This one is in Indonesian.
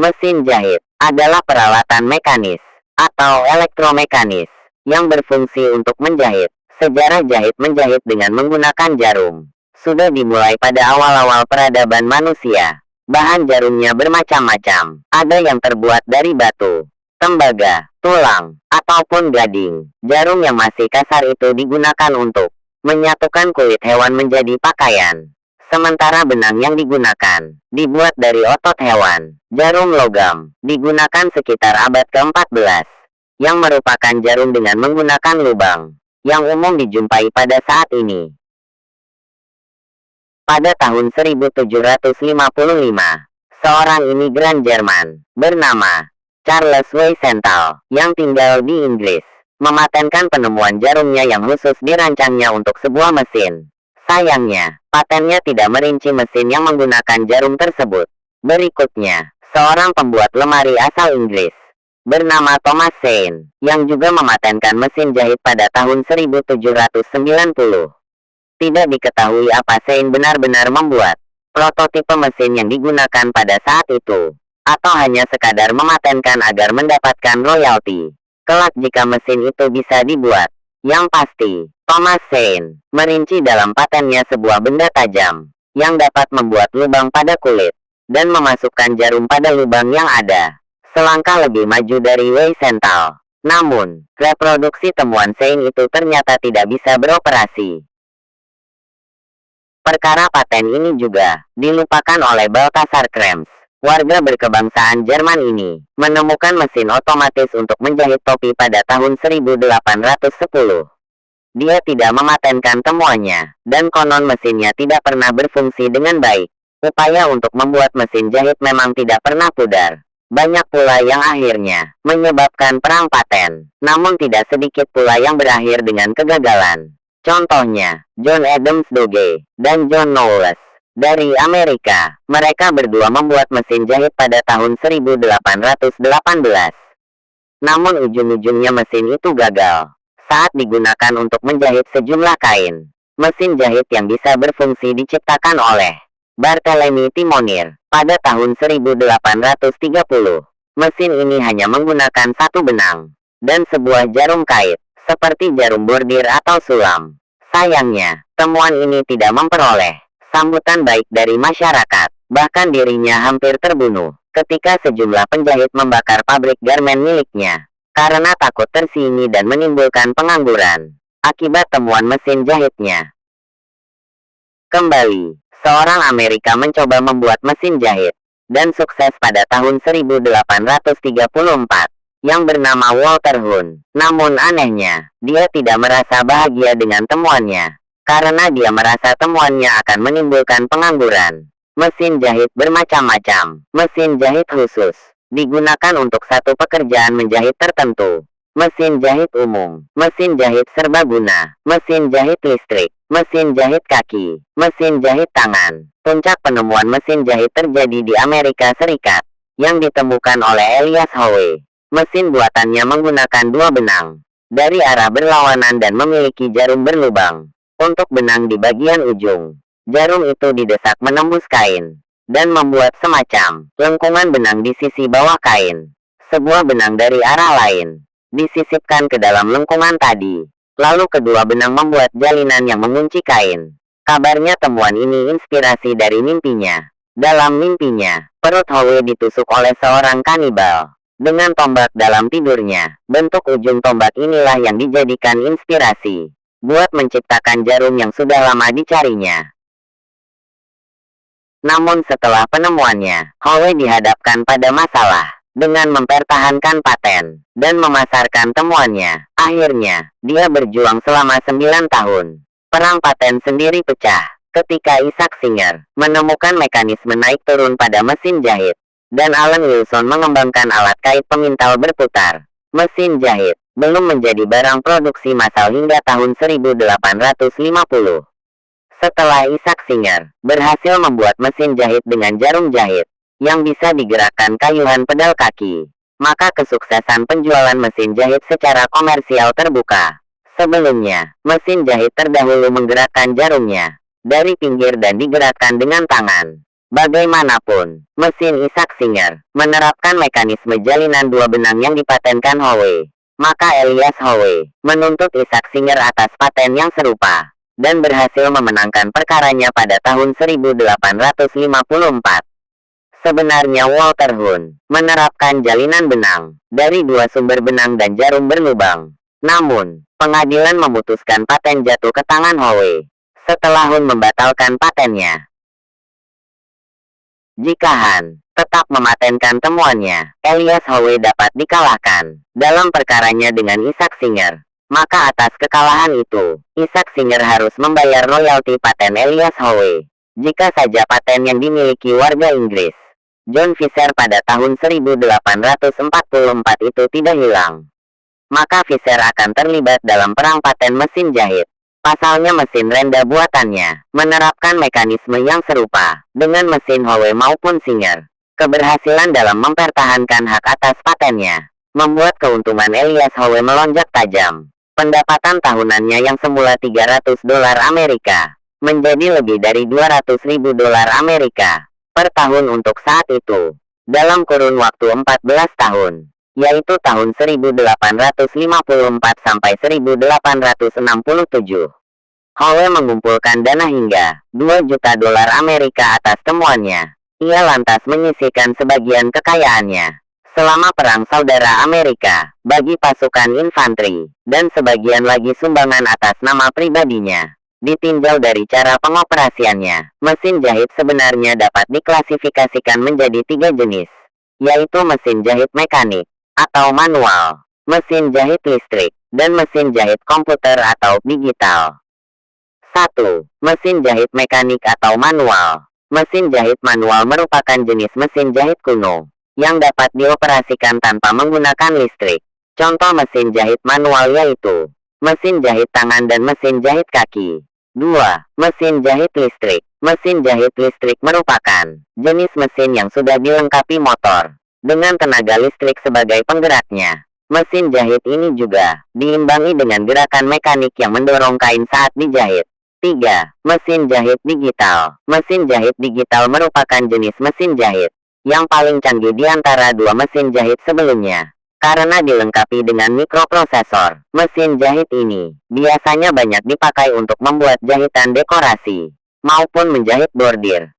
Mesin jahit adalah peralatan mekanis atau elektromekanis yang berfungsi untuk menjahit. Sejarah jahit menjahit dengan menggunakan jarum sudah dimulai pada awal-awal peradaban manusia. Bahan jarumnya bermacam-macam. Ada yang terbuat dari batu, tembaga, tulang, ataupun gading. Jarum yang masih kasar itu digunakan untuk menyatukan kulit hewan menjadi pakaian. Sementara benang yang digunakan dibuat dari otot hewan. Jarum logam digunakan sekitar abad ke-14, yang merupakan jarum dengan menggunakan lubang, yang umum dijumpai pada saat ini. Pada tahun 1755, seorang imigran Jerman bernama Charles Wiesenthal yang tinggal di Inggris mematenkan penemuan jarumnya yang khusus dirancangnya untuk sebuah mesin. Sayangnya, patennya tidak merinci mesin yang menggunakan jarum tersebut. Berikutnya, seorang pembuat lemari asal Inggris bernama Thomas Saint yang juga mematenkan mesin jahit pada tahun 1790. Tidak diketahui apa Saint benar-benar membuat prototipe mesin yang digunakan pada saat itu, atau hanya sekadar mematenkan agar mendapatkan royalti kelak jika mesin itu bisa dibuat. Yang pasti, Thomas Saint merinci dalam patennya sebuah benda tajam yang dapat membuat lubang pada kulit dan memasukkan jarum pada lubang yang ada. Selangkah lebih maju dari Wiesenthal. Namun, reproduksi temuan Saint itu ternyata tidak bisa beroperasi. Perkara paten ini juga dilupakan oleh Balthasar Krems. Warga berkebangsaan Jerman ini menemukan mesin otomatis untuk menjahit topi pada tahun 1810. Dia tidak mematenkan temuannya, dan konon mesinnya tidak pernah berfungsi dengan baik. Upaya untuk membuat mesin jahit memang tidak pernah pudar. Banyak pula yang akhirnya menyebabkan perang paten, namun tidak sedikit pula yang berakhir dengan kegagalan. Contohnya, John Adams Doge dan John Knowles dari Amerika. Mereka berdua membuat mesin jahit pada tahun 1818. Namun ujung-ujungnya mesin itu gagal saat digunakan untuk menjahit sejumlah kain. Mesin jahit yang bisa berfungsi diciptakan oleh Barthélemy Timonnier pada tahun 1830. Mesin ini hanya menggunakan satu benang dan sebuah jarum kait, seperti jarum bordir atau sulam. Sayangnya, temuan ini tidak memperoleh sambutan baik dari masyarakat. Bahkan dirinya hampir terbunuh ketika sejumlah penjahit membakar pabrik garmen miliknya karena takut tersinggung dan menimbulkan pengangguran akibat temuan mesin jahitnya. Kembali, seorang Amerika mencoba membuat mesin jahit dan sukses pada tahun 1834 yang bernama Walter Hunt. Namun anehnya, dia tidak merasa bahagia dengan temuannya karena dia merasa temuannya akan menimbulkan pengangguran. Mesin jahit bermacam-macam. Mesin jahit khusus digunakan untuk satu pekerjaan menjahit tertentu. Mesin jahit umum, mesin jahit serbaguna, mesin jahit listrik, mesin jahit kaki, mesin jahit tangan. Puncak penemuan mesin jahit terjadi di Amerika Serikat yang ditemukan oleh Elias Howe. Mesin buatannya menggunakan dua benang dari arah berlawanan dan memiliki jarum berlubang untuk benang di bagian ujung. Jarum itu didesak menembus kain dan membuat semacam lengkungan benang di sisi bawah kain. Sebuah benang dari arah lain disisipkan ke dalam lengkungan tadi. Lalu kedua benang membuat jalinan yang mengunci kain. Kabarnya temuan ini inspirasi dari mimpinya. Dalam mimpinya, perut Howe ditusuk oleh seorang kanibal dengan tombak dalam tidurnya. Bentuk ujung tombak inilah yang dijadikan inspirasi buat menciptakan jarum yang sudah lama dicarinya. Namun setelah penemuannya, Howe dihadapkan pada masalah dengan mempertahankan paten dan memasarkan temuannya. Akhirnya, dia berjuang selama 9 tahun. Perang paten sendiri pecah ketika Isaac Singer menemukan mekanisme naik turun pada mesin jahit, dan Alan Wilson mengembangkan alat kait pemintal berputar. Mesin jahit belum menjadi barang produksi massal hingga tahun 1850. Setelah Isaac Singer berhasil membuat mesin jahit dengan jarum jahit yang bisa digerakkan kayuhan pedal kaki, maka kesuksesan penjualan mesin jahit secara komersial terbuka. Sebelumnya, mesin jahit terdahulu menggerakkan jarumnya dari pinggir dan digerakkan dengan tangan. Bagaimanapun, mesin Isaac Singer menerapkan mekanisme jalinan dua benang yang dipatenkan Howe. Maka Elias Howe menuntut Isaac Singer atas paten yang serupa, dan berhasil memenangkan perkaranya pada tahun 1854. Sebenarnya Walter Hunt menerapkan jalinan benang dari dua sumber benang dan jarum berlubang. Namun, pengadilan memutuskan paten jatuh ke tangan Howe setelah Hunt membatalkan patennya. Jika Hunt tetap mematenkan temuannya, Elias Howe dapat dikalahkan dalam perkaranya dengan Isaac Singer. Maka atas kekalahan itu, Isaac Singer harus membayar royalti paten Elias Howe. Jika saja paten yang dimiliki warga Inggris, John Fisher pada tahun 1844 itu tidak hilang, maka Fisher akan terlibat dalam perang paten mesin jahit. Pasalnya mesin Renda buatannya menerapkan mekanisme yang serupa dengan mesin Howe maupun Singer. Keberhasilan dalam mempertahankan hak atas patennya membuat keuntungan Elias Howe melonjak tajam. Pendapatan tahunannya yang semula $300 Amerika menjadi lebih dari $200.000 Amerika per tahun untuk saat itu. Dalam kurun waktu 14 tahun, yaitu tahun 1854 sampai 1867. Howe mengumpulkan dana hingga $2 juta Amerika atas temuannya. Ia lantas menyisihkan sebagian kekayaannya selama Perang Saudara Amerika bagi pasukan infanteri, dan sebagian lagi sumbangan atas nama pribadinya. Ditinjau dari cara pengoperasiannya, mesin jahit sebenarnya dapat diklasifikasikan menjadi 3 jenis, yaitu mesin jahit mekanik atau manual, mesin jahit listrik, dan mesin jahit komputer atau digital. 1. Mesin jahit mekanik atau manual. Mesin jahit manual merupakan jenis mesin jahit kuno yang dapat dioperasikan tanpa menggunakan listrik. Contoh mesin jahit manual yaitu mesin jahit tangan dan mesin jahit kaki. 2. Mesin jahit listrik. Mesin jahit listrik merupakan jenis mesin yang sudah dilengkapi motor dengan tenaga listrik sebagai penggeraknya. Mesin jahit ini juga diimbangi dengan gerakan mekanik yang mendorong kain saat dijahit. 3. Mesin jahit digital. Mesin jahit digital merupakan jenis mesin jahit yang paling canggih di antara dua mesin jahit sebelumnya, karena dilengkapi dengan mikroprosesor. Mesin jahit ini biasanya banyak dipakai untuk membuat jahitan dekorasi maupun menjahit bordir.